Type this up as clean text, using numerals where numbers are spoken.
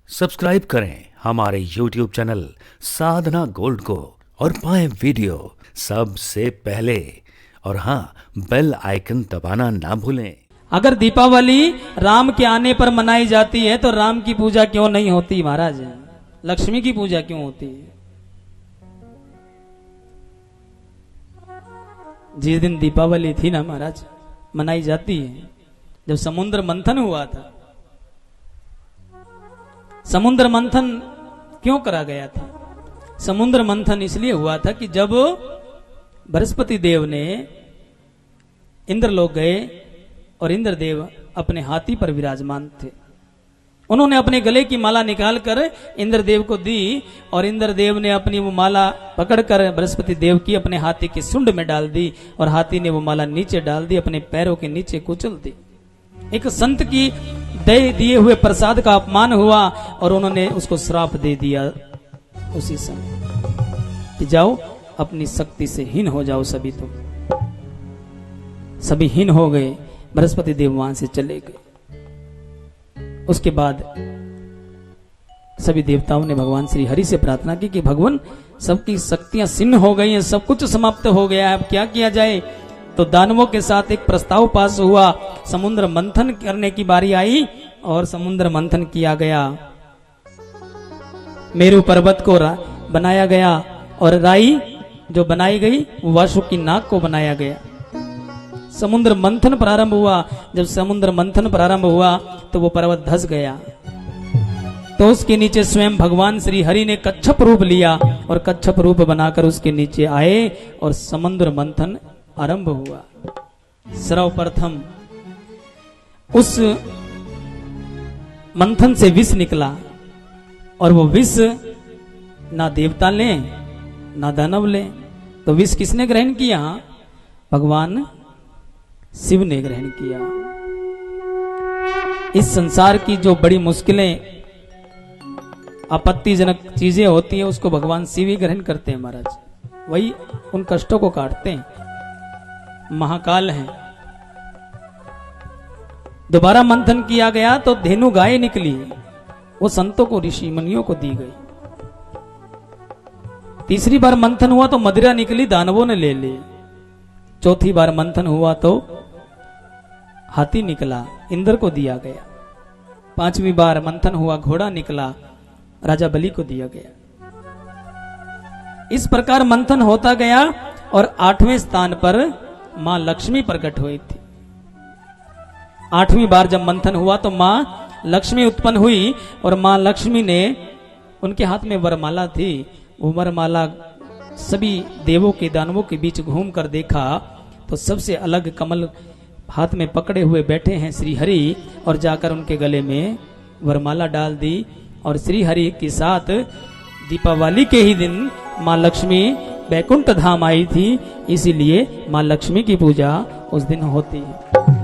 Subscribe करें हमारे YouTube channel साधना gold को और पाएं वीडियो सबसे पहले। और हाँ, बेल आइकन दबाना ना भूलें। अगर दीपावली राम के आने पर मनाई जाती है तो राम की पूजा क्यों नहीं होती महाराज? लक्ष्मी की पूजा क्यों होती है? जिस दिन दीपावली थी ना महाराज, मनाई जाती है जब समुद्र मंथन हुआ था। समुद्र मंथन क्यों करा गया था? समुद्र मंथन इसलिए हुआ था कि जब बृहस्पति देव ने इंद्रलोक गए और इंद्रदेव अपने हाथी पर विराजमान थे, उन्होंने अपने गले की माला निकालकर इंद्रदेव को दी और इंद्रदेव ने अपनी वो माला पकड़कर बृहस्पति देव की अपने हाथी की सुंड में डाल दी और हाथी ने वो माला नीचे डाल दी, अपने पैरों के नीचे कुचल दी। एक संत की दे दिए हुए प्रसाद का अपमान हुआ और उन्होंने उसको श्राप दे दिया उसी समय कि जाओ अपनी शक्ति से हीन हो जाओ सभी। तुम सभी हीन हो गए, बृहस्पति देव वहां से चले गए। उसके बाद सभी देवताओं ने भगवान श्री हरि से प्रार्थना की कि भगवान सबकी शक्तियां छिन्न हो गई हैं, सब कुछ समाप्त हो गया है, अब क्या किया जाए? तो दानवों के साथ एक प्रस्ताव पास हुआ, समुद्र मंथन करने की बारी आई और समुद्र मंथन किया गया। मेरू पर्वत को बनाया गया और राई जो बनाई गई वो वासुकी नाग को बनाया गया। समुद्र मंथन प्रारंभ हुआ। जब समुद्र मंथन प्रारंभ हुआ तो वो पर्वत धस गया, तो उसके नीचे स्वयं भगवान श्री हरि ने कच्छप रूप लिया और कच्छप रूप बनाकर उसके नीचे आए और समुद्र मंथन आरंभ हुआ। सर्वप्रथम उस मंथन से विष निकला और वो विष ना देवता ले ना दानव ले, तो विष किसने ग्रहण किया? भगवान शिव ने ग्रहण किया। इस संसार की जो बड़ी मुश्किलें आपत्तिजनक चीजें होती हैं उसको भगवान शिव ही ग्रहण करते हैं महाराज, वही उन कष्टों को काटते हैं, महाकाल हैं। दोबारा मंथन किया गया तो धेनु गाय निकली, वो संतों को ऋषि मुनियों को दी गई। तीसरी बार मंथन हुआ तो मदिरा निकली, दानवों ने ले ली। चौथी बार मंथन हुआ तो हाथी निकला, इंद्र को दिया गया। पांचवी बार मंथन हुआ, घोड़ा निकला, राजा बलि को दिया गया। इस प्रकार मंथन होता गया और 8वें स्थान पर मां लक्ष्मी प्रकट हुई थी। 8वीं बार जब मंथन हुआ तो मां लक्ष्मी उत्पन्न हुई और मां लक्ष्मी ने, उनके हाथ में वरमाला थी, वो वरमाला सभी देवों के दानवों के बीच घूमकर देखा तो सबसे अलग कमल हाथ में पकड़े हुए बैठे हैं श्री हरि, और जाकर उनके गले में वरमाला डाल दी। और श्री हरि के साथ दीपावली के ही दिन मां लक्ष्मी बैकुंठ धाम आई थी, इसीलिए मां लक्ष्मी की पूजा उस दिन होती है।